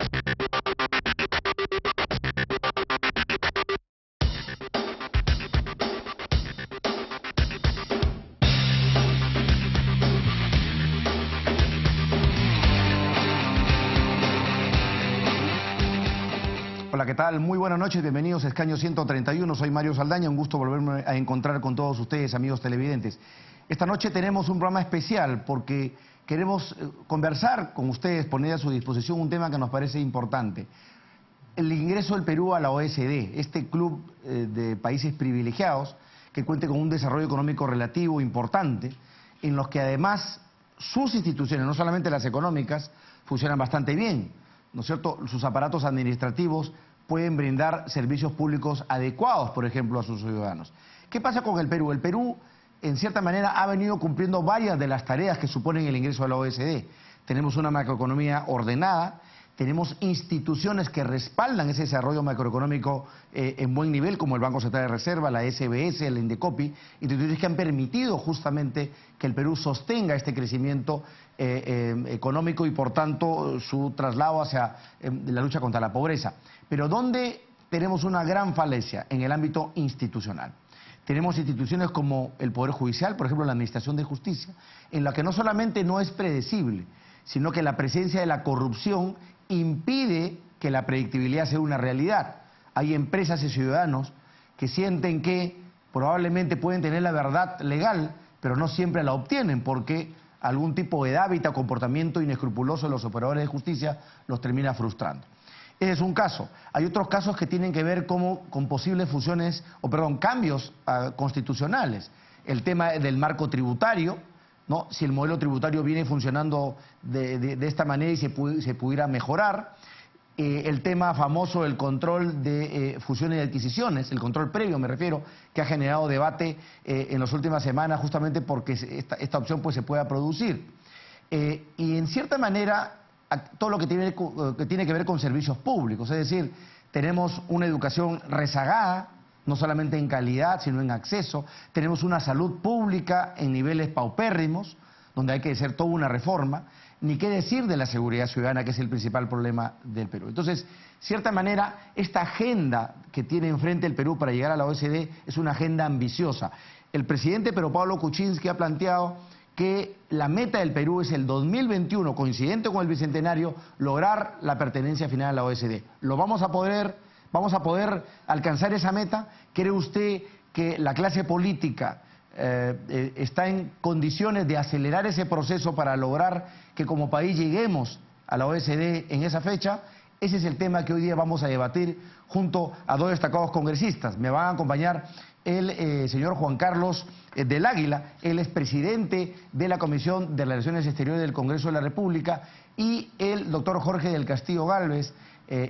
Hola, ¿qué tal? Muy buenas noches, bienvenidos a Escaño 131, soy Mario Saldaña, un gusto volverme a encontrar con todos ustedes, amigos televidentes. Esta noche tenemos un programa especial porque queremos conversar con ustedes, poner a su disposición un tema que nos parece importante. El ingreso del Perú a la OECD, este club de países privilegiados que cuente con un desarrollo económico relativo importante, en los que además sus instituciones, no solamente las económicas, funcionan bastante bien, ¿no es cierto? Sus aparatos administrativos pueden brindar servicios públicos adecuados, por ejemplo, a sus ciudadanos. ¿Qué pasa con el Perú? El Perú, en cierta manera, ha venido cumpliendo varias de las tareas que suponen el ingreso a la OECD. Tenemos una macroeconomía ordenada, tenemos instituciones que respaldan ese desarrollo macroeconómico en buen nivel, como el Banco Central de Reserva, la SBS, el Indecopi, instituciones que han permitido justamente que el Perú sostenga este crecimiento económico y, por tanto, su traslado hacia la lucha contra la pobreza. Pero ¿dónde tenemos una gran falencia? En el ámbito institucional. Tenemos instituciones como el Poder Judicial, por ejemplo, la Administración de Justicia, en la que no solamente no es predecible, sino que la presencia de la corrupción impide que la predictibilidad sea una realidad. Hay empresas y ciudadanos que sienten que probablemente pueden tener la verdad legal, pero no siempre la obtienen porque algún tipo de hábito o comportamiento inescrupuloso de los operadores de justicia los termina frustrando. Ese es un caso. Hay otros casos que tienen que ver con posibles cambios constitucionales. El tema del marco tributario, ¿no? Si el modelo tributario viene funcionando de esta manera y se pudiera mejorar. El tema famoso del control de fusiones y adquisiciones, el control previo me refiero, que ha generado debate en las últimas semanas justamente porque esta opción pues se pueda producir. Y en cierta manera todo lo que tiene que ver con servicios públicos, es decir, tenemos una educación rezagada, no solamente en calidad, sino en acceso. Tenemos una salud pública en niveles paupérrimos, donde hay que hacer toda una reforma. Ni qué decir de la seguridad ciudadana, que es el principal problema del Perú. Entonces, de cierta manera, esta agenda que tiene enfrente el Perú para llegar a la OECD es una agenda ambiciosa. El presidente Pedro Pablo Kuczynski ha planteado que la meta del Perú es el 2021, coincidente con el Bicentenario, lograr la pertenencia final a la OECD. ¿Vamos a poder alcanzar esa meta? ¿Cree usted que la clase política está en condiciones de acelerar ese proceso para lograr que como país lleguemos a la OECD en esa fecha? Ese es el tema que hoy día vamos a debatir junto a dos destacados congresistas. Me van a acompañar el señor Juan Carlos del Águila, él es presidente de la Comisión de Relaciones Exteriores del Congreso de la República, y el doctor Jorge del Castillo Gálvez,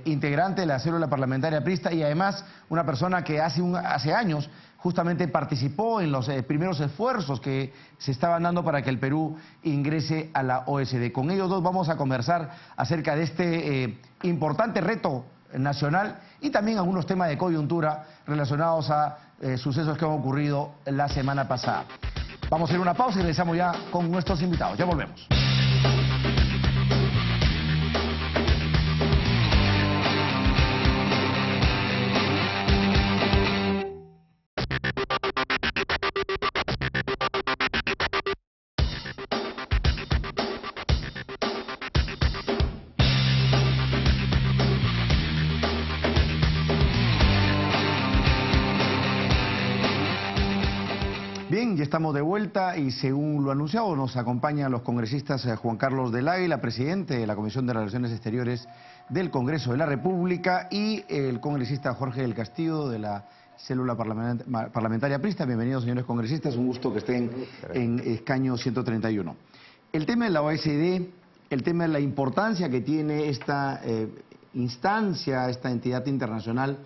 integrante de la célula parlamentaria aprista y además una persona que hace años justamente participó en los primeros esfuerzos que se estaban dando para que el Perú ingrese a la OECD. Con ellos dos vamos a conversar acerca de este importante reto nacional y también algunos temas de coyuntura relacionados a sucesos que han ocurrido la semana pasada. Vamos a ir a una pausa y regresamos ya con nuestros invitados. Ya volvemos. Bien, ya estamos de vuelta y según lo anunciado nos acompañan los congresistas Juan Carlos del Águila, presidente de la Comisión de Relaciones Exteriores del Congreso de la República, y el congresista Jorge del Castillo de la célula parlamentaria aprista. Bienvenidos, señores congresistas, un gusto que estén en Escaño 131. El tema de la OECD, el tema de la importancia que tiene esta instancia, esta entidad internacional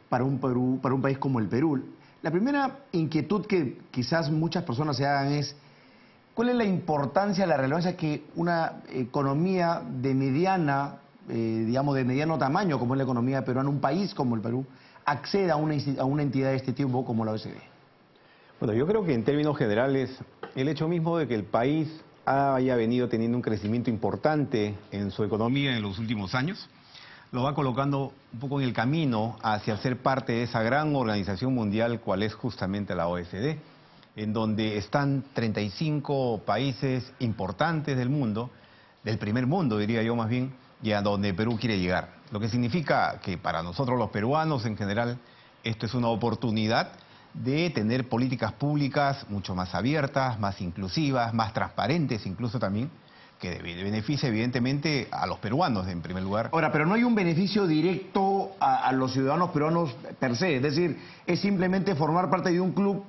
para un país como el Perú. La primera inquietud que quizás muchas personas se hagan es ¿cuál es la importancia, la relevancia que una economía de mediana, digamos de mediano tamaño como es la economía peruana, un país como el Perú, acceda a una entidad de este tipo como la OECD? Bueno, yo creo que en términos generales el hecho mismo de que el país haya venido teniendo un crecimiento importante en su economía en los últimos años lo va colocando un poco en el camino hacia ser parte de esa gran organización mundial cual es justamente la OSD, en donde están 35 países importantes del mundo, del primer mundo diría yo más bien, y a donde Perú quiere llegar. Lo que significa que para nosotros los peruanos en general esto es una oportunidad de tener políticas públicas mucho más abiertas, más inclusivas, más transparentes incluso también, que beneficia evidentemente a los peruanos en primer lugar. Ahora, pero no hay un beneficio directo a los ciudadanos peruanos per se, es decir, es simplemente formar parte de un club,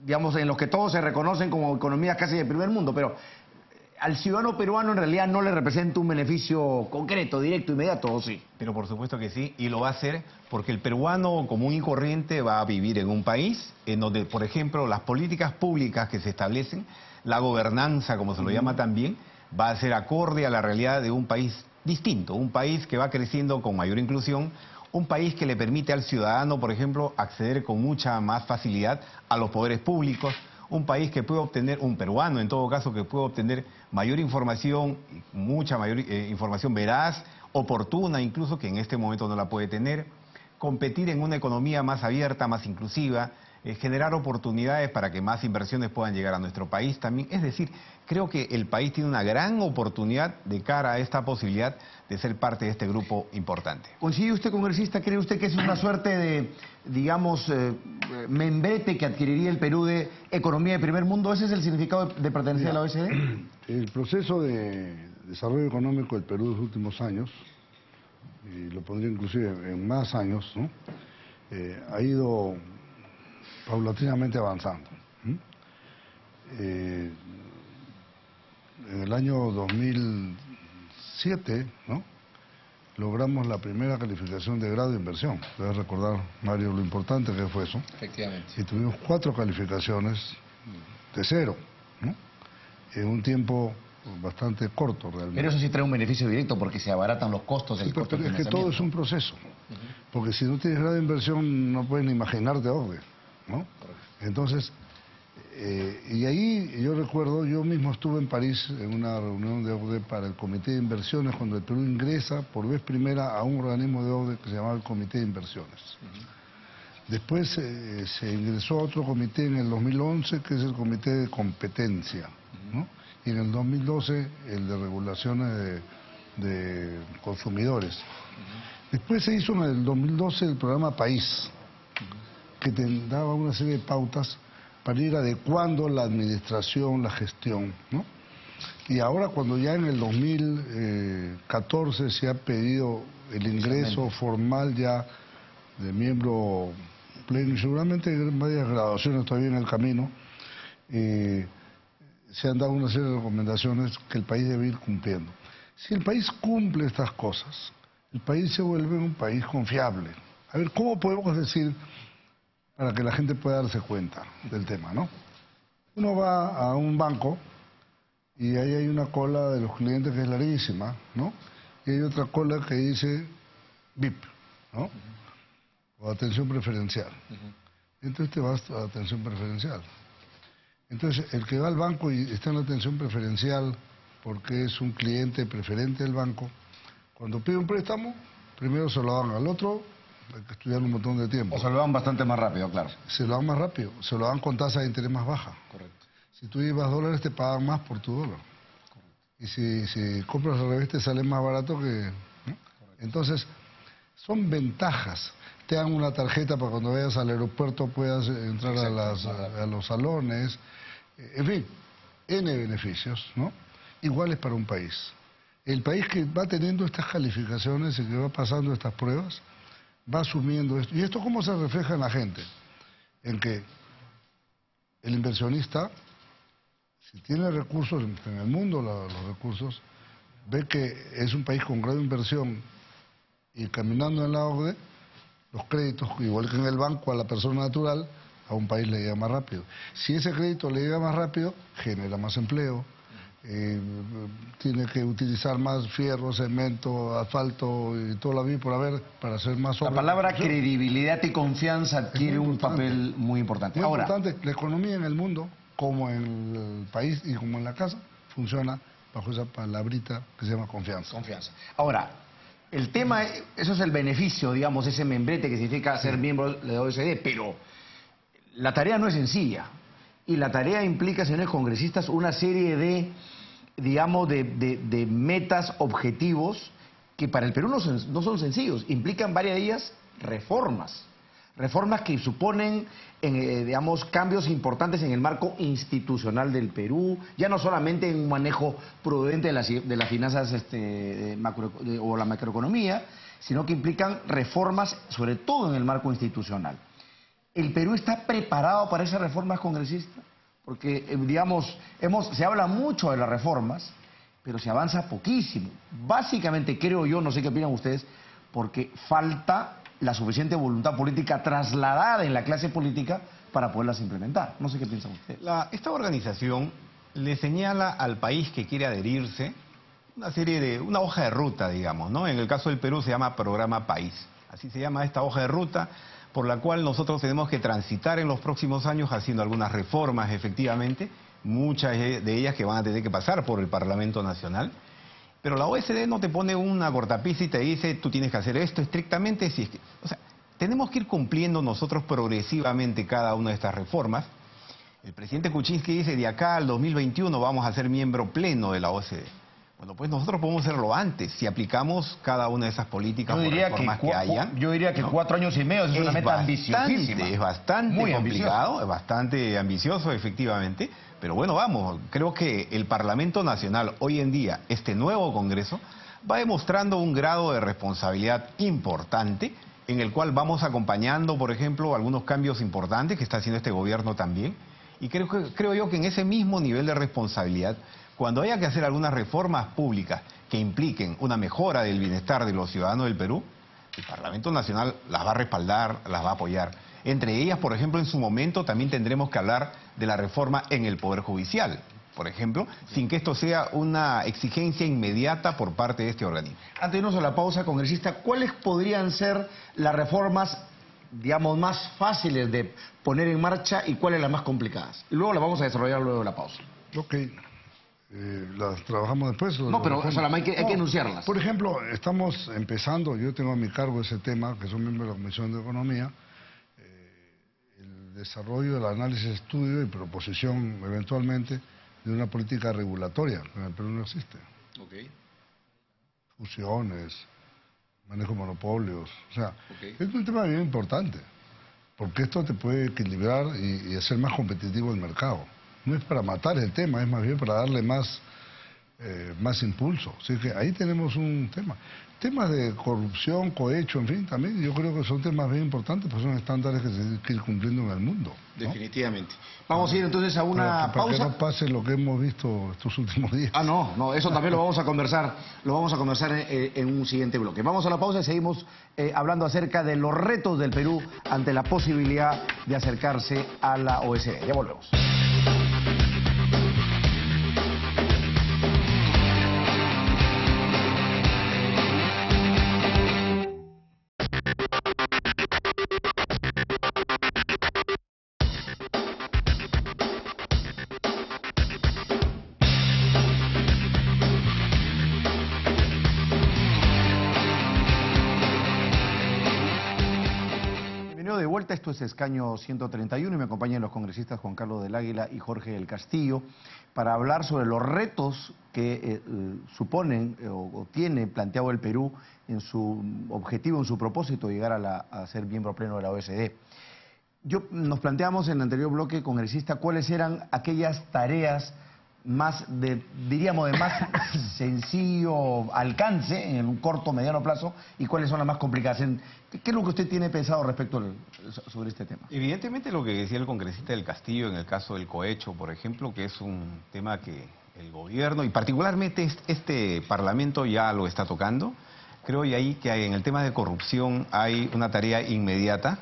digamos, en los que todos se reconocen como economías casi de primer mundo, pero al ciudadano peruano en realidad no le representa un beneficio concreto, directo, inmediato, ¿o sí? Pero por supuesto que sí, y lo va a hacer porque el peruano común y corriente va a vivir en un país en donde, por ejemplo, las políticas públicas que se establecen, la gobernanza, como se lo llama también, va a ser acorde a la realidad de un país distinto, un país que va creciendo con mayor inclusión, un país que le permite al ciudadano, por ejemplo, acceder con mucha más facilidad a los poderes públicos, un país que puede obtener, un peruano en todo caso, que puede obtener mayor información, mucha mayor información veraz, oportuna incluso, que en este momento no la puede tener, competir en una economía más abierta, más inclusiva, generar oportunidades para que más inversiones puedan llegar a nuestro país también. Es decir, creo que el país tiene una gran oportunidad de cara a esta posibilidad de ser parte de este grupo importante. ¿Coincide usted, congresista? ¿Cree usted que es una suerte de, digamos, membrete que adquiriría el Perú de economía de primer mundo? ¿Ese es el significado de pertenecer a la OSD? El proceso de desarrollo económico del Perú en los últimos años, y lo pondría inclusive en más años, ¿no? Ha ido paulatinamente avanzando. En el año 2007, ¿no?, logramos la primera calificación de grado de inversión. Debes recordar, Mario, lo importante que fue eso. Efectivamente. Y tuvimos 4 calificaciones de 0, ¿no?, en un tiempo bastante corto realmente. Pero eso sí trae un beneficio directo porque se abaratan los costos del costo Pero del es que todo es un proceso. Porque si no tienes grado de inversión no puedes ni imaginarte dónde, ¿no? Entonces, y ahí yo recuerdo, yo mismo estuve en París en una reunión de OCDE para el Comité de Inversiones cuando el Perú ingresa por vez primera a un organismo de OCDE que se llamaba el Comité de Inversiones. Después se ingresó a otro comité en el 2011 que es el Comité de Competencia, ¿no? Y en el 2012 el de regulaciones de consumidores. Después se hizo en el 2012 el programa País, que te daba una serie de pautas para ir adecuando la administración, la gestión, ¿no? Y ahora cuando ya en el 2014 se ha pedido el ingreso formal ya de miembro pleno, y seguramente hay varias graduaciones todavía en el camino, se han dado una serie de recomendaciones que el país debe ir cumpliendo. Si el país cumple estas cosas, el país se vuelve un país confiable. A ver, ¿cómo podemos decir para que la gente pueda darse cuenta del tema, ¿no? Uno va a un banco y ahí hay una cola de los clientes que es larguísima, ¿no? Y hay otra cola que dice VIP, ¿no? O atención preferencial. Entonces te vas a atención preferencial. Entonces, el que va al banco y está en la atención preferencial porque es un cliente preferente del banco, cuando pide un préstamo, primero se lo dan al otro, hay que estudiar un montón de tiempo. O se lo dan bastante más rápido, claro. Se lo dan más rápido, se lo dan con tasa de interés más baja. Correcto. Si tú llevas dólares, te pagan más por tu dólar. Correcto. Y si compras al revés, te sale más barato que... ¿no? Entonces, son ventajas. Te dan una tarjeta para cuando vayas al aeropuerto puedas entrar a los salones. En fin, N beneficios, ¿no? Iguales para un país. El país que va teniendo estas calificaciones y que va pasando estas pruebas, va asumiendo esto. ¿Y esto cómo se refleja en la gente? En que el inversionista, si tiene recursos, en el mundo los recursos, ve que es un país con gran inversión y caminando en la OCDE, los créditos, igual que en el banco a la persona natural, a un país le llega más rápido. Si ese crédito le llega más rápido, genera más empleo, tiene que utilizar más fierro, cemento, asfalto y todo lo que por haber para hacer más obras. La palabra credibilidad y confianza adquiere un papel muy importante. Muy importante. La economía en el mundo, como en el país y como en la casa, funciona bajo esa palabrita que se llama confianza. Confianza. Ahora, el tema, eso es el beneficio, digamos, ese membrete que significa ser miembro de la OSD, pero la tarea no es sencilla. Y la tarea implica, señores congresistas, una serie de, digamos, de metas, objetivos, que para el Perú no son sencillos. Implican varias de ellas reformas. Reformas que suponen, digamos, cambios importantes en el marco institucional del Perú, ya no solamente en un manejo prudente de las finanzas o la macroeconomía, sino que implican reformas, sobre todo en el marco institucional. ¿El Perú está preparado para esas reformas, congresistas? Porque, digamos, se habla mucho de las reformas, pero se avanza poquísimo. Básicamente, creo yo, no sé qué opinan ustedes, porque falta la suficiente voluntad política trasladada en la clase política para poderlas implementar. No sé qué piensan ustedes. Esta organización le señala al país que quiere adherirse una hoja de ruta, digamos, ¿no? En el caso del Perú se llama Programa País. Así se llama esta hoja de ruta, por la cual nosotros tenemos que transitar en los próximos años haciendo algunas reformas, efectivamente, muchas de ellas que van a tener que pasar por el Parlamento Nacional. Pero la OSD no te pone una cortapisa y te dice, tú tienes que hacer esto estrictamente. O sea, tenemos que ir cumpliendo nosotros progresivamente cada una de estas reformas. El presidente Kuczynski dice, de acá al 2021 vamos a ser miembro pleno de la OSD. Bueno, pues nosotros podemos hacerlo antes, si aplicamos cada una de esas políticas o reformas que hayan. Yo diría que ¿no? 4 años y medio es una meta ambiciosísima. Es bastante muy complicado, ambicioso. Es bastante ambicioso, efectivamente. Pero bueno, vamos, creo que el Parlamento Nacional hoy en día, este nuevo Congreso, va demostrando un grado de responsabilidad importante en el cual vamos acompañando, por ejemplo, algunos cambios importantes que está haciendo este gobierno también. Y creo yo que en ese mismo nivel de responsabilidad, cuando haya que hacer algunas reformas públicas que impliquen una mejora del bienestar de los ciudadanos del Perú, el Parlamento Nacional las va a respaldar, las va a apoyar. Entre ellas, por ejemplo, en su momento también tendremos que hablar de la reforma en el Poder Judicial, por ejemplo, sin que esto sea una exigencia inmediata por parte de este organismo. Antes de irnos a la pausa, congresista, ¿cuáles podrían ser las reformas, digamos, más fáciles de poner en marcha y cuáles las más complicadas? Y luego las vamos a desarrollar luego de la pausa. Ok. ¿Las trabajamos después? No, pero hay que enunciarlas. Por ejemplo, estamos empezando, yo tengo a mi cargo ese tema, que soy miembro de la Comisión de Economía, el desarrollo, el análisis, estudio y proposición, eventualmente, de una política regulatoria, que en el Perú no existe. Okay. Fusiones, manejo de monopolios, o sea, es un tema bien importante, porque esto te puede equilibrar y hacer más competitivo el mercado. No es para matar el tema, es más bien para darle más impulso. Así que ahí tenemos un tema. Temas de corrupción, cohecho, en fin, también yo creo que son temas bien importantes, pues son estándares que se tienen que ir cumpliendo en el mundo, ¿no? Definitivamente. Vamos a ir entonces a una para pausa. que no pase lo que hemos visto estos últimos días. No, eso también lo vamos a conversar en un siguiente bloque. Vamos a la pausa y seguimos hablando acerca de los retos del Perú ante la posibilidad de acercarse a la OSD. Ya volvemos. De vuelta, esto es Escaño 131 y me acompañan los congresistas Juan Carlos del Águila y Jorge del Castillo para hablar sobre los retos que suponen o tiene planteado el Perú en su objetivo, en su propósito de llegar a ser miembro pleno de la OSD. Nos planteamos en el anterior bloque, congresista, cuáles eran aquellas tareas más diríamos de más sencillo alcance en un corto o mediano plazo y cuáles son las más complicadas. ¿Qué es lo que usted tiene pensado respecto sobre este tema? Evidentemente lo que decía el congresista del Castillo en el caso del cohecho, por ejemplo, que es un tema que el gobierno y particularmente este Parlamento ya lo está tocando. Creo y ahí que en el tema de corrupción hay una tarea inmediata.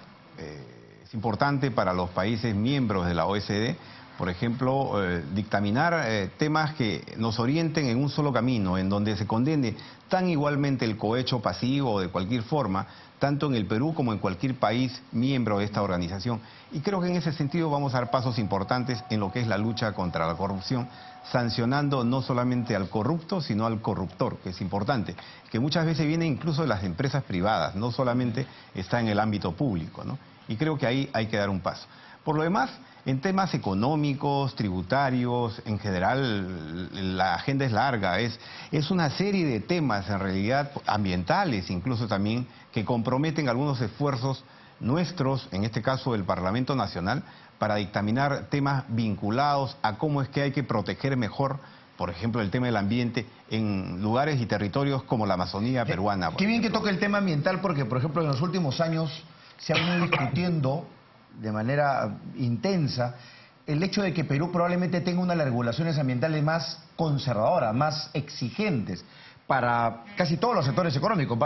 Es importante para los países miembros de la OSD por ejemplo, dictaminar temas que nos orienten en un solo camino, en donde se condene tan igualmente el cohecho pasivo de cualquier forma, tanto en el Perú como en cualquier país miembro de esta organización. Y creo que en ese sentido vamos a dar pasos importantes en lo que es la lucha contra la corrupción, sancionando no solamente al corrupto, sino al corruptor, que es importante, que muchas veces viene incluso de las empresas privadas, no solamente está en el ámbito público, ¿no? Y creo que ahí hay que dar un paso. Por lo demás, en temas económicos, tributarios, en general la agenda es larga, es una serie de temas en realidad ambientales incluso también que comprometen algunos esfuerzos nuestros, en este caso del Parlamento Nacional, para dictaminar temas vinculados a cómo es que hay que proteger mejor, por ejemplo, el tema del ambiente en lugares y territorios como la Amazonía peruana. Qué bien que toque el tema ambiental porque, por ejemplo, en los últimos años se ha venido discutiendo de manera intensa el hecho de que Perú probablemente tenga una de las regulaciones ambientales más conservadoras, más exigentes para casi todos los sectores económicos,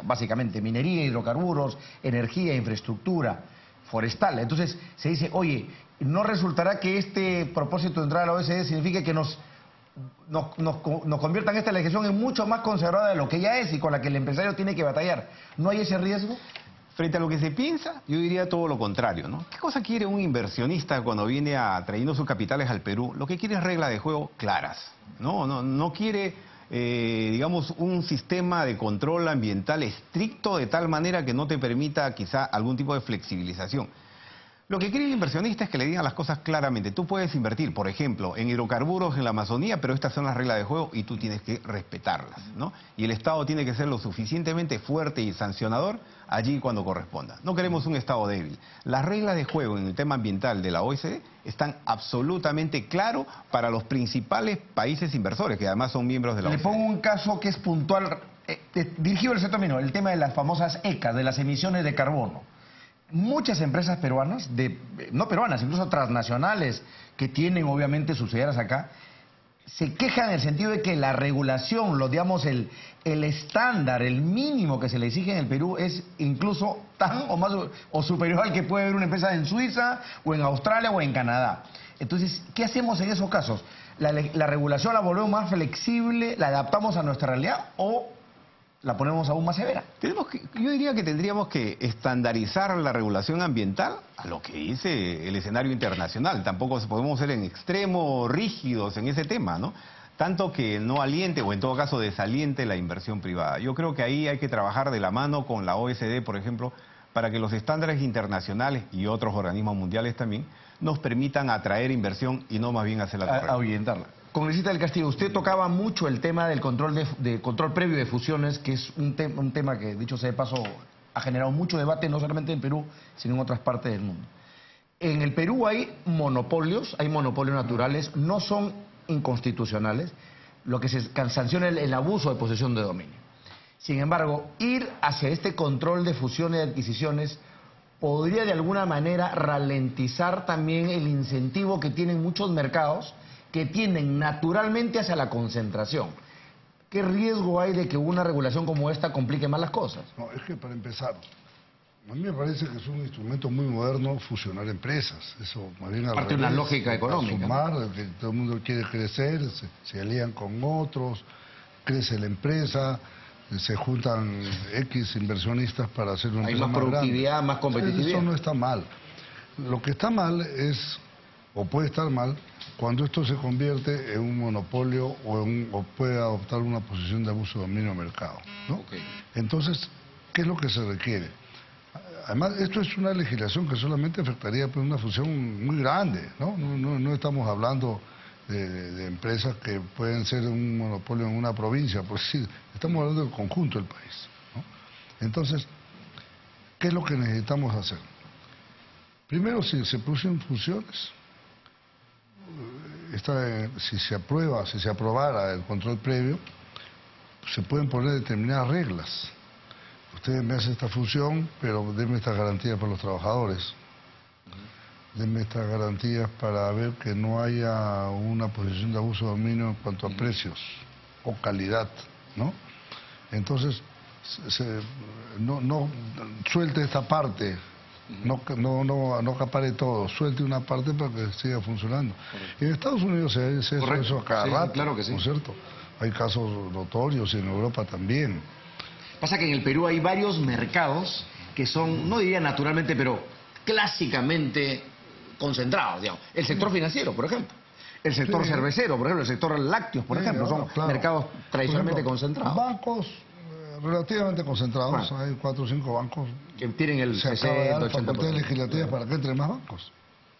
básicamente minería, hidrocarburos, energía, infraestructura, forestal. Entonces se dice, oye, ¿no resultará que este propósito de entrar a la OECD signifique que nos conviertan esta legislación en mucho más conservadora de lo que ya es y con la que el empresario tiene que batallar? ¿No hay ese riesgo? Frente a lo que se piensa, yo diría todo lo contrario, ¿no? ¿Qué cosa quiere un inversionista cuando viene trayendo sus capitales al Perú? Lo que quiere es reglas de juego claras, ¿no? No quiere, digamos, un sistema de control ambiental estricto de tal manera que no te permita quizá algún tipo de flexibilización. Lo que quiere el inversionista es que le digan las cosas claramente. Tú puedes invertir, por ejemplo, en hidrocarburos en la Amazonía, pero estas son las reglas de juego y tú tienes que respetarlas, ¿no? Y el Estado tiene que ser lo suficientemente fuerte y sancionador allí cuando corresponda. No queremos un Estado débil. Las reglas de juego en el tema ambiental de la OECD están absolutamente claros para los principales países inversores, que además son miembros de la OECD. Le pongo un caso que es puntual, dirigido al sector minero, el tema de las famosas ECA, de las emisiones de carbono. Muchas empresas peruanas, no peruanas, incluso transnacionales, que tienen obviamente subsidiarias acá, se quejan en el sentido de que la regulación, digamos, el estándar, el mínimo que se le exige en el Perú es incluso tan o más o superior al que puede haber una empresa en Suiza o en Australia o en Canadá. Entonces, ¿qué hacemos en esos casos? ¿La regulación la volvemos más flexible, la adaptamos a nuestra realidad o la ponemos aún más severa? Yo diría que tendríamos que estandarizar la regulación ambiental a lo que dice el escenario internacional. Tampoco podemos ser en extremo rígidos en ese tema, ¿no? Tanto que no aliente o en todo caso desaliente la inversión privada. Yo creo que ahí hay que trabajar de la mano con la OECD, por ejemplo, para que los estándares internacionales y otros organismos mundiales también nos permitan atraer inversión y no más bien hacerla ahuyentarla. Congresista del Castillo, usted tocaba mucho el tema del control control previo de fusiones, que es un tema que, dicho sea de paso, ha generado mucho debate, no solamente en Perú, sino en otras partes del mundo. En el Perú hay monopolios naturales, no son inconstitucionales, lo que se sanciona el abuso de posesión de dominio. Sin embargo, ir hacia este control de fusiones y adquisiciones podría de alguna manera ralentizar también el incentivo que tienen muchos mercados que tienden naturalmente hacia la concentración. ¿Qué riesgo hay de que una regulación como esta complique más las cosas? No, es que para empezar, a mí me parece que es un instrumento muy moderno fusionar empresas. Eso más bien parte de una lógica económica. Sumar, que todo el mundo quiere crecer, se alían con otros, crece la empresa, se juntan X inversionistas para hacer una empresa más productividad, grande. más competitividad. Eso no está mal. Lo que está mal es, o puede estar mal, cuando esto se convierte en un monopolio o puede adoptar una posición de abuso de dominio de mercado, ¿no? Okay. Entonces, ¿qué es lo que se requiere? Además, esto es una legislación que solamente afectaría pues, una fusión muy grande, ¿no? No estamos hablando de empresas que pueden ser un monopolio en una provincia, pues sí, estamos hablando del conjunto del país, ¿no? Entonces, ¿qué es lo que necesitamos hacer? Primero, si se producen fusiones, si se aprobara el control previo, se pueden poner determinadas reglas. Ustedes me hacen esta fusión, pero denme estas garantías para los trabajadores. Denme estas garantías para ver que no haya una posición de abuso de dominio en cuanto a precios o calidad, ¿no? Entonces, no suelte esta parte No acapare todo, suelte una parte para que siga funcionando. Y en Estados Unidos se hace eso a cada rato, claro que sí. ¿no es cierto? Hay casos notorios y en Europa también. Pasa que en el Perú hay varios mercados que son, no diría naturalmente, pero clásicamente concentrados, digamos. El sector financiero, por ejemplo. El sector cervecero, por ejemplo. El sector lácteos, por ejemplo. Son mercados tradicionalmente concentrados. Bancos relativamente concentrados. Hay 4 o 5 bancos. Que tienen el Se acaba de dar 80%. facultades legislativas para que entren más bancos.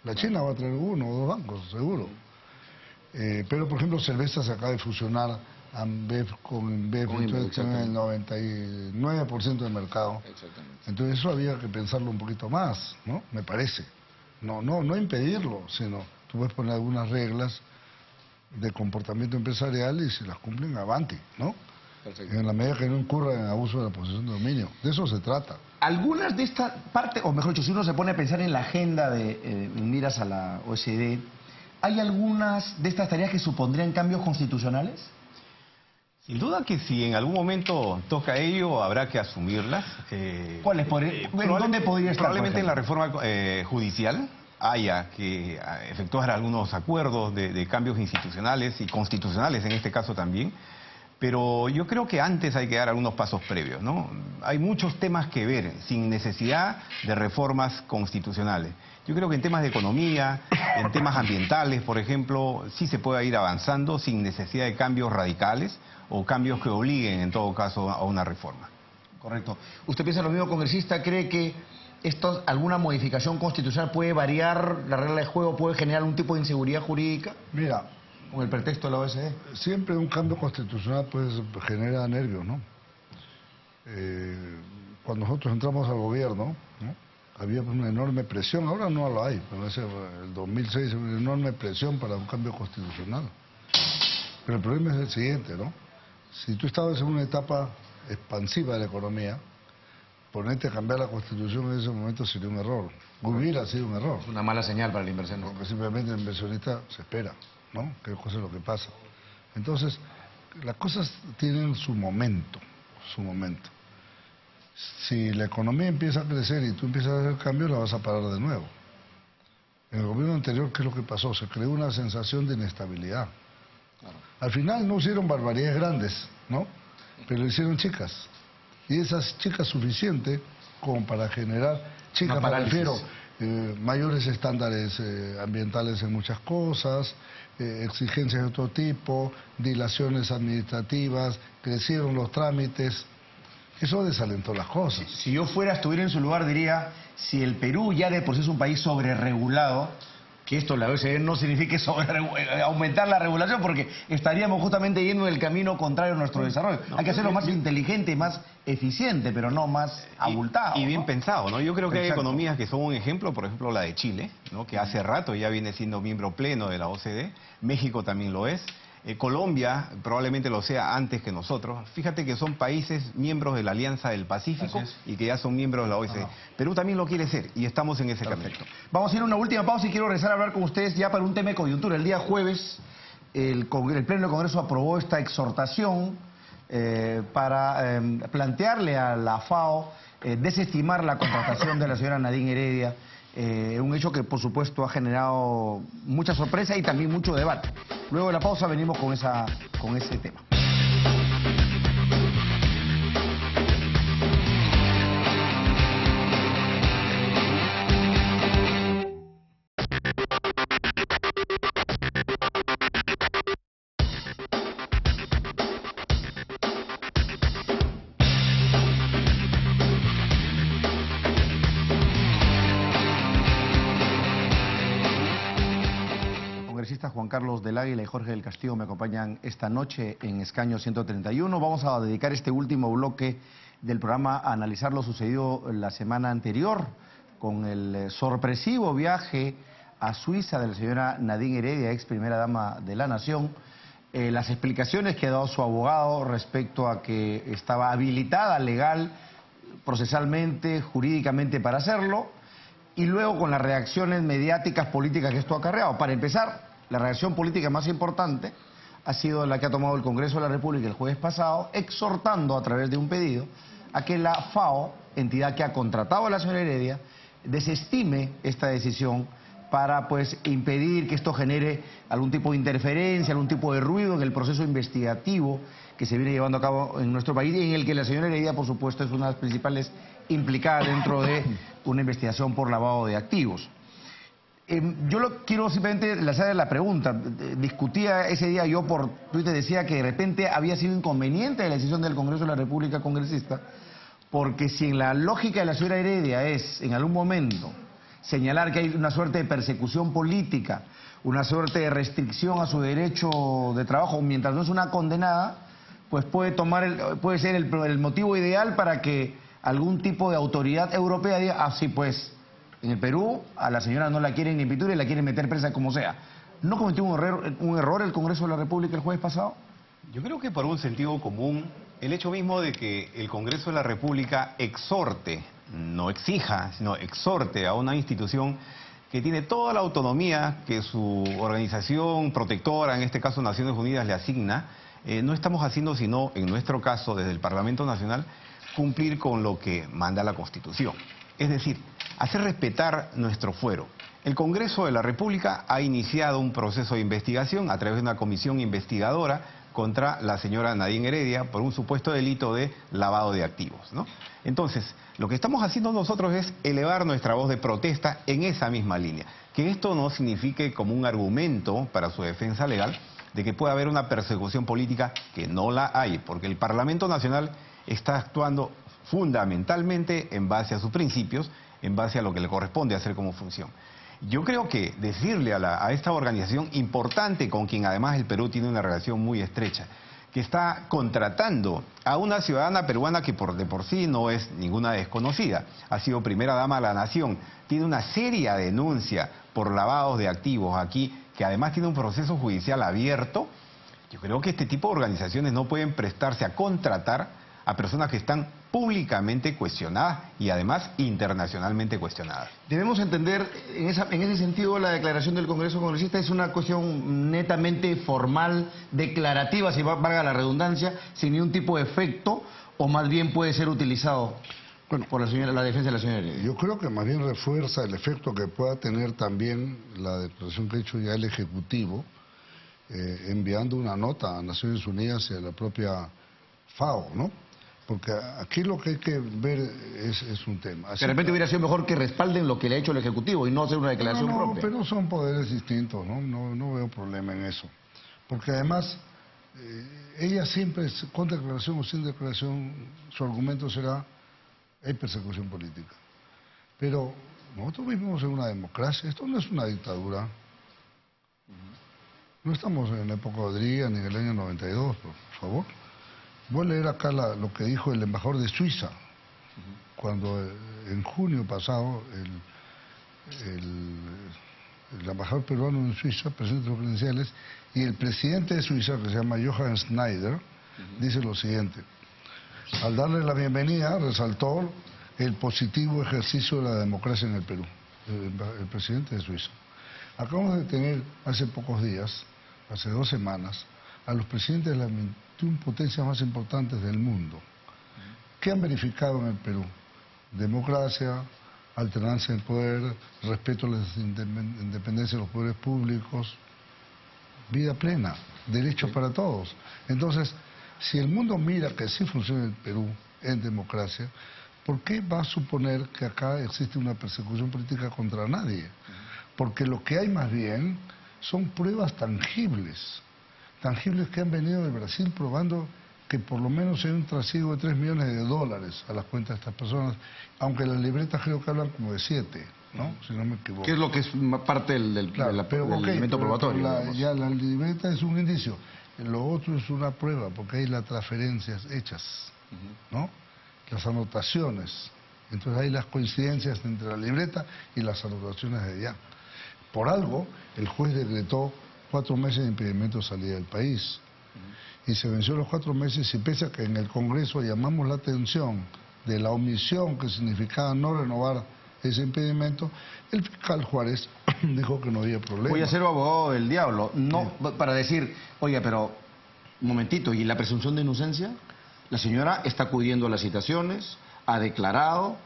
La China va a tener 1 o 2 bancos, seguro. Pero, por ejemplo, cerveza se acaba de fusionar Ambev con InBev, entonces tienen el 99% del mercado. Exactamente. Entonces eso había que pensarlo un poquito más, ¿no? Me parece. No impedirlo, sino tú puedes poner algunas reglas de comportamiento empresarial y si las cumplen, avante, ¿no? Perfecto. En la medida que no incurra en abuso de la posición de dominio. De eso se trata. Algunas de estas partes, o mejor dicho, si uno se pone a pensar en la agenda de miras a la OSD, ¿hay algunas de estas tareas que supondrían cambios constitucionales? Sin duda que si en algún momento toca ello, habrá que asumirlas. ¿Cuáles? ¿Dónde podría estar? Probablemente en la reforma judicial haya que efectuar algunos acuerdos de cambios institucionales y constitucionales en este caso también. Pero yo creo que antes hay que dar algunos pasos previos, ¿no? Hay muchos temas que ver sin necesidad de reformas constitucionales. Yo creo que en temas de economía, en temas ambientales, por ejemplo, sí se puede ir avanzando sin necesidad de cambios radicales o cambios que obliguen, en todo caso, a una reforma. Correcto. ¿Usted piensa lo mismo, congresista? ¿Cree que alguna modificación constitucional puede variar la regla de juego, puede generar un tipo de inseguridad jurídica? Mira, con el pretexto de la OSD. Siempre un cambio constitucional pues genera nervios, ¿no? Cuando nosotros entramos al gobierno, ¿no? Había una enorme presión, ahora no lo hay, pero el 2006 había una enorme presión para un cambio constitucional. Pero el problema es el siguiente, ¿no? Si tú estabas en una etapa expansiva de la economía, ponerte a cambiar la Constitución en ese momento sería un error. Hubiera sido un error. Es una mala señal para el inversionista. Porque simplemente el inversionista se espera, ¿no? ¿Qué cosa es lo que pasa? Entonces, las cosas tienen su momento, su momento. Si la economía empieza a crecer y tú empiezas a hacer cambios, la vas a parar de nuevo. En el gobierno anterior, ¿qué es lo que pasó? Se creó una sensación de inestabilidad. Claro. Al final no hicieron barbaridades grandes, ¿no? Pero hicieron chicas. Y esas chicas suficientes como para generar, chicas me refiero, mayores estándares ambientales en muchas cosas, exigencias de otro tipo, dilaciones administrativas, crecieron los trámites. Eso desalentó las cosas. Si yo estuviera en su lugar, diría, si el Perú ya de por sí es un país sobreregulado, que esto la OCDE no signifique aumentar la regulación, porque estaríamos justamente yendo en el camino contrario a nuestro desarrollo. Hay que hacerlo más inteligente, más eficiente, pero no más abultado. Y bien pensado, ¿no? Yo creo que Exacto. hay economías que son un ejemplo, por ejemplo la de Chile, ¿no? Que hace rato ya viene siendo miembro pleno de la OCDE, México también lo es. Colombia probablemente lo sea antes que nosotros. Fíjate que son países miembros de la Alianza del Pacífico y que ya son miembros de la OSCE. Perú también lo quiere ser y estamos en ese camino. Vamos a ir a una última pausa y quiero regresar a hablar con ustedes ya para un tema de coyuntura. El día jueves el Pleno del Congreso aprobó esta exhortación para plantearle a la FAO desestimar la contratación de la señora Nadine Heredia. Un hecho que por supuesto ha generado mucha sorpresa y también mucho debate. Luego de la pausa venimos con ese tema. Juan Carlos del Águila y Jorge del Castillo me acompañan esta noche en Escaño 131. Vamos a dedicar este último bloque del programa a analizar lo sucedido la semana anterior con el sorpresivo viaje a Suiza de la señora Nadine Heredia, ex primera dama de la Nación, las explicaciones que ha dado su abogado respecto a que estaba habilitada legal, procesalmente, jurídicamente para hacerlo, y luego con las reacciones mediáticas políticas que esto ha acarreado. Para empezar, la reacción política más importante ha sido la que ha tomado el Congreso de la República el jueves pasado, exhortando a través de un pedido a que la FAO, entidad que ha contratado a la señora Heredia, desestime esta decisión para pues impedir que esto genere algún tipo de interferencia, algún tipo de ruido en el proceso investigativo que se viene llevando a cabo en nuestro país y en el que la señora Heredia, por supuesto, es una de las principales implicadas dentro de una investigación por lavado de activos. Quiero simplemente lanzar la pregunta. Discutía ese día yo por Twitter, decía que de repente había sido inconveniente la decisión del Congreso de la República congresista, porque si en la lógica de la señora Heredia es, en algún momento, señalar que hay una suerte de persecución política, una suerte de restricción a su derecho de trabajo, mientras no es una condenada, pues puede ser el motivo ideal para que algún tipo de autoridad europea diga, ah, sí, pues, en el Perú a la señora no la quieren ni en pintura y la quieren meter presa como sea. ¿No cometió un error el Congreso de la República el jueves pasado? Yo creo que por un sentido común, el hecho mismo de que el Congreso de la República exhorte, no exija, sino exhorte a una institución que tiene toda la autonomía que su organización protectora, en este caso Naciones Unidas, le asigna, no estamos haciendo sino, en nuestro caso, desde el Parlamento Nacional, cumplir con lo que manda la Constitución. Es decir, hacer respetar nuestro fuero. El Congreso de la República ha iniciado un proceso de investigación a través de una comisión investigadora contra la señora Nadine Heredia por un supuesto delito de lavado de activos, ¿no? Entonces, lo que estamos haciendo nosotros es elevar nuestra voz de protesta en esa misma línea. Que esto no signifique como un argumento para su defensa legal de que pueda haber una persecución política, que no la hay, porque el Parlamento Nacional está actuando fundamentalmente en base a sus principios, en base a lo que le corresponde hacer como función. Yo creo que decirle a esta organización importante, con quien además el Perú tiene una relación muy estrecha, que está contratando a una ciudadana peruana que de por sí no es ninguna desconocida, ha sido primera dama de la nación, tiene una seria denuncia por lavados de activos aquí, que además tiene un proceso judicial abierto. Yo creo que este tipo de organizaciones no pueden prestarse a contratar a personas que están públicamente cuestionadas y además internacionalmente cuestionadas. Debemos entender, en ese sentido, la declaración del Congreso Congresista es una cuestión netamente formal, declarativa, si valga la redundancia, sin ningún tipo de efecto, o más bien puede ser utilizado por la defensa de la señora Heredia. Yo creo que más bien refuerza el efecto que pueda tener también la declaración que ha hecho ya el Ejecutivo, enviando una nota a Naciones Unidas y a la propia FAO, ¿no? Porque aquí lo que hay que ver es un tema. Así de repente hubiera sido mejor que respalden lo que le ha hecho el Ejecutivo y no hacer una declaración propia. Pero son poderes distintos, ¿no? No veo problema en eso. Porque además, ella siempre, con declaración o sin declaración, su argumento será, hay persecución política. Pero nosotros vivimos en una democracia, esto no es una dictadura. No estamos en la época de Rodríguez ni en el año 92, por favor. Voy a leer acá lo que dijo el embajador de Suiza, cuando en junio pasado el embajador peruano en Suiza presenta los credenciales y el presidente de Suiza, que se llama Johann Schneider, dice lo siguiente: al darle la bienvenida resaltó el positivo ejercicio de la democracia en el Perú, el presidente de Suiza. Acabamos de tener hace pocos días, hace 2 semanas, a los presidentes de las 21 potencias más importantes del mundo. ¿Qué han verificado en el Perú? Democracia, alternancia del poder, respeto a la independencia de los poderes públicos, vida plena, derechos para todos. Entonces, si el mundo mira que sí funciona el Perú en democracia, ¿por qué va a suponer que acá existe una persecución política contra nadie? Porque lo que hay más bien son pruebas tangibles que han venido de Brasil probando que por lo menos hay un trasiego de $3 millones a las cuentas de estas personas, aunque las libretas creo que hablan como de 7, ¿no? Si no me equivoco. ¿Qué es lo que es parte del elemento probatorio? Ya la libreta es un indicio. Lo otro es una prueba, porque hay las transferencias hechas, ¿no? Las anotaciones. Entonces hay las coincidencias entre la libreta y las anotaciones de allá. Por algo, el juez decretó 4 meses de impedimento de salida del país. Y se venció los 4 meses y pese a que en el Congreso llamamos la atención de la omisión que significaba no renovar ese impedimento, el fiscal Juárez dijo que no había problema. Voy a ser abogado del diablo, no para decir, oiga, pero un momentito, ¿y la presunción de inocencia? La señora está acudiendo a las citaciones, ha declarado,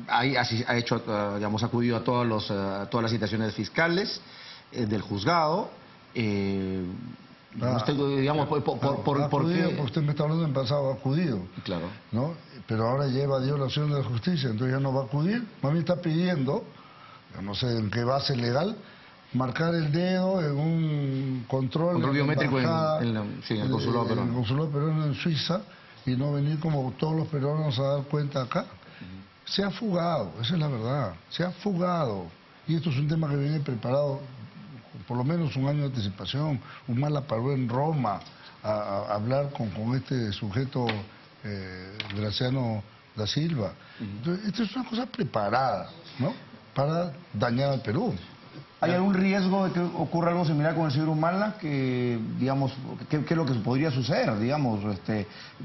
ha hecho, digamos, acudido a todas las citaciones fiscales del juzgado. Digamos, porque usted me está hablando en pasado, ha acudido. Claro. ¿No? Pero ahora ya evadió la acción de la justicia, entonces ya no va a acudir. Más bien está pidiendo, yo no sé en qué base legal, marcar el dedo en un control biométrico en el consulado peruano. En el consulado peruano en Suiza, y no venir como todos los peruanos a dar cuenta acá. Se ha fugado, esa es la verdad, se ha fugado. Y esto es un tema que viene preparado por lo menos un año de anticipación. Humala paró en Roma a hablar con este sujeto Graciano da Silva. Entonces, esto es una cosa preparada, ¿no?, para dañar al Perú. ¿Hay algún riesgo de que ocurra algo similar con el señor Humala? Que, digamos, ¿qué es lo que podría suceder? Digamos,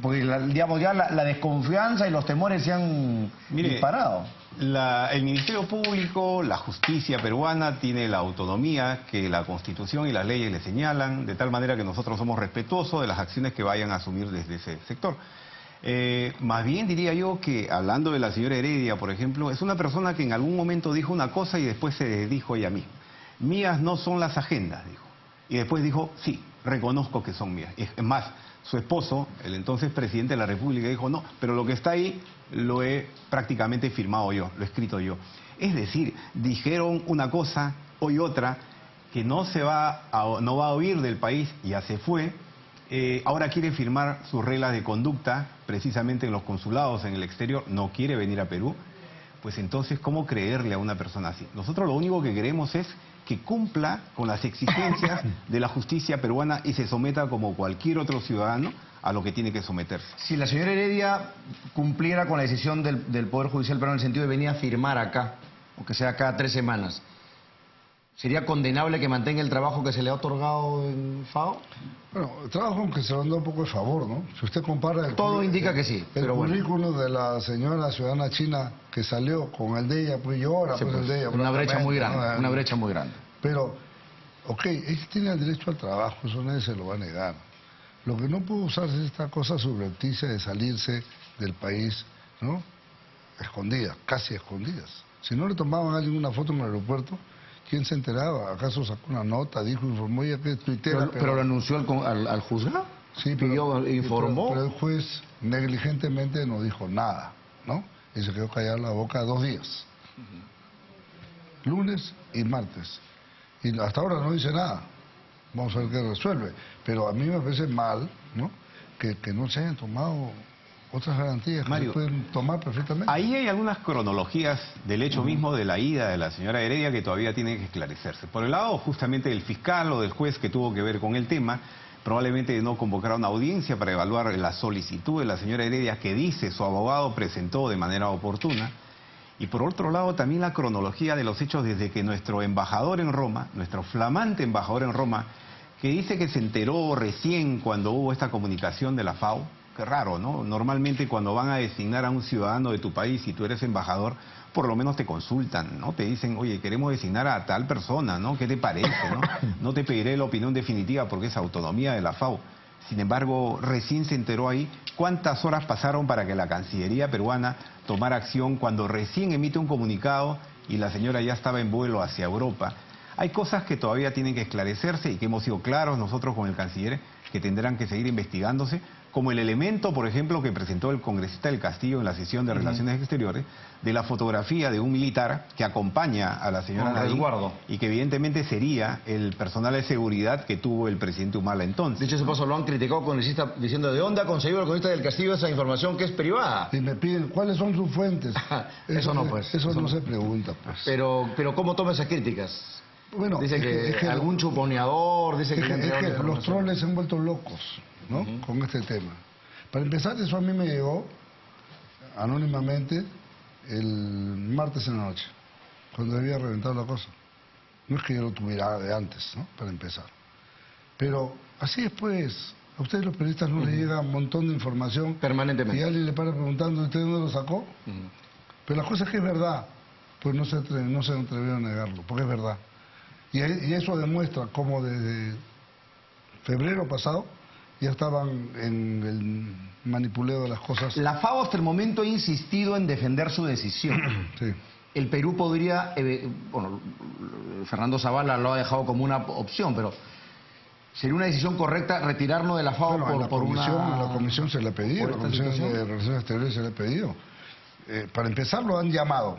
porque digamos, ya la desconfianza y los temores se han disparado. El Ministerio Público, la justicia peruana tiene la autonomía que la Constitución y las leyes le señalan, de tal manera que nosotros somos respetuosos de las acciones que vayan a asumir desde ese sector. Más bien diría yo que, hablando de la señora Heredia, por ejemplo, es una persona que en algún momento dijo una cosa y después se dijo ella misma. Mías no son las agendas, dijo. Y después dijo, sí, reconozco que son mías. Es más, su esposo, el entonces presidente de la República, dijo, no, pero lo que está ahí lo he prácticamente firmado yo, lo he escrito yo. Es decir, dijeron una cosa, hoy otra, que no va a huir del país, ya se fue. Ahora quiere firmar sus reglas de conducta, precisamente en los consulados en el exterior, no quiere venir a Perú. Pues entonces, ¿cómo creerle a una persona así? Nosotros lo único que queremos es que cumpla con las exigencias de la justicia peruana y se someta como cualquier otro ciudadano a lo que tiene que someterse. Si la señora Heredia cumpliera con la decisión del Poder Judicial peruano en el sentido de venir a firmar acá, aunque sea cada 3 semanas, ¿sería condenable que mantenga el trabajo que se le ha otorgado en FAO? Bueno, el trabajo aunque se lo han dado un poco de favor, ¿no? Si usted compara... Todo indica que sí, pero el currículum de la señora ciudadana china que salió con el de ella, pues llora, sí, pues el de ella. Una brecha muy grande, una brecha muy grande. Pero, ok, ella tiene el derecho al trabajo, eso nadie se lo va a negar. Lo que no puede usarse es esta cosa subrepticia de salirse del país, ¿no?, escondidas, casi escondidas. Si no le tomaban a alguien una foto en el aeropuerto, ¿quién se enteraba? ¿Acaso sacó una nota, dijo, informó, ella que tuitera? Pero lo anunció al juzgado. Sí, informó. Pero el juez negligentemente no dijo nada, ¿no? Y se quedó callado la boca 2 días. Lunes y martes. Y hasta ahora no dice nada. Vamos a ver qué resuelve. Pero a mí me parece mal, ¿no?, que no se hayan tomado otras garantías, Mario, que se pueden tomar perfectamente. Ahí hay algunas cronologías del hecho mismo de la ida de la señora Heredia que todavía tienen que esclarecerse. Por el lado justamente del fiscal o del juez que tuvo que ver con el tema, probablemente no convocará una audiencia para evaluar la solicitud de la señora Heredia que dice su abogado presentó de manera oportuna. Y por otro lado también la cronología de los hechos desde que nuestro embajador en Roma, nuestro flamante embajador en Roma, que dice que se enteró recién cuando hubo esta comunicación de la FAO. Qué raro, ¿no? Normalmente cuando van a designar a un ciudadano de tu país y tú eres embajador, por lo menos te consultan, ¿no? Te dicen, oye, queremos designar a tal persona, ¿no? ¿Qué te parece, no? No te pediré la opinión definitiva porque es autonomía de la FAO. Sin embargo, recién se enteró ahí. ¿Cuántas horas pasaron para que la Cancillería peruana tomara acción cuando recién emite un comunicado y la señora ya estaba en vuelo hacia Europa? Hay cosas que todavía tienen que esclarecerse y que hemos sido claros nosotros con el canciller que tendrán que seguir investigándose, como el elemento, por ejemplo, que presentó el congresista del Castillo en la sesión de Relaciones Exteriores, de la fotografía de un militar que acompaña a la señora Nadine y que evidentemente sería el personal de seguridad que tuvo el presidente Humala entonces. Dicho ese paso, lo han criticado congresista diciendo, ¿de dónde ha conseguido el congresista del Castillo esa información que es privada? Y me piden, ¿cuáles son sus fuentes? Eso no, pues. Eso no se pregunta, pues. Pero ¿cómo toma esas críticas? Bueno, dice que algún chuponeador, dice que los troles se han vuelto locos, ¿no?, con este tema. Para empezar, eso a mí me llegó anónimamente el martes en la noche, cuando había reventado la cosa. No es que yo lo tuviera de antes, ¿no?, para empezar. Pero así después, a ustedes los periodistas no les llega un montón de información permanentemente. Y alguien le para preguntando, ¿usted dónde lo sacó? Pero la cosa es que es verdad, pues no se atrevieron a negarlo, porque es verdad. Y eso demuestra cómo desde febrero pasado ya estaban en el manipuleo de las cosas. La FAO hasta el momento ha insistido en defender su decisión. Sí. El Perú podría, bueno, Fernando Zavala lo ha dejado como una opción, pero ¿sería una decisión correcta retirarnos de la FAO Bueno, a la comisión se le ha pedido, la comisión de Relaciones Exteriores se le ha pedido. Para empezar, lo han llamado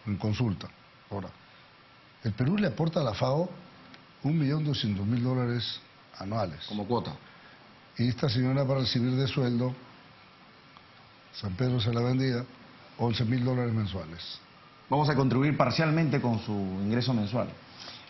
en consulta. Ahora, el Perú le aporta a la FAO $1.200.000 anuales. como cuota? Y esta señora va a recibir de sueldo, San Pedro se la vendía, $11.000 mensuales. Vamos a contribuir parcialmente con su ingreso mensual.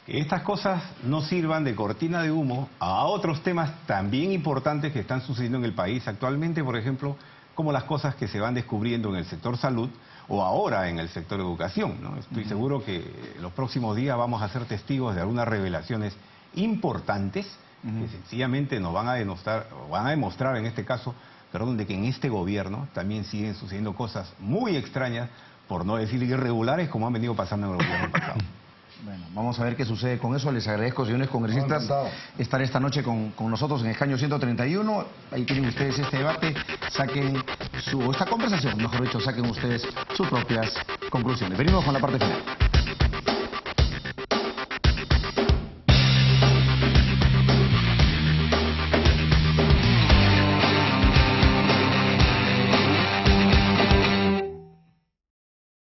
Estas cosas no sirvan de cortina de humo a otros temas también importantes que están sucediendo en el país actualmente, por ejemplo, como las cosas que se van descubriendo en el sector salud o ahora en el sector educación, ¿no? Estoy seguro que en los próximos días vamos a ser testigos de algunas revelaciones importantes que sencillamente nos van a demostrar en este caso, perdón, de que en este gobierno también siguen sucediendo cosas muy extrañas, por no decir irregulares, como han venido pasando en el gobierno pasado. Bueno, vamos a ver qué sucede con eso. Les agradezco, señores congresistas, estar esta noche con nosotros en Escaño 131. Ahí tienen ustedes este debate. Saquen esta conversación, mejor dicho, saquen ustedes sus propias conclusiones. Venimos con la parte final.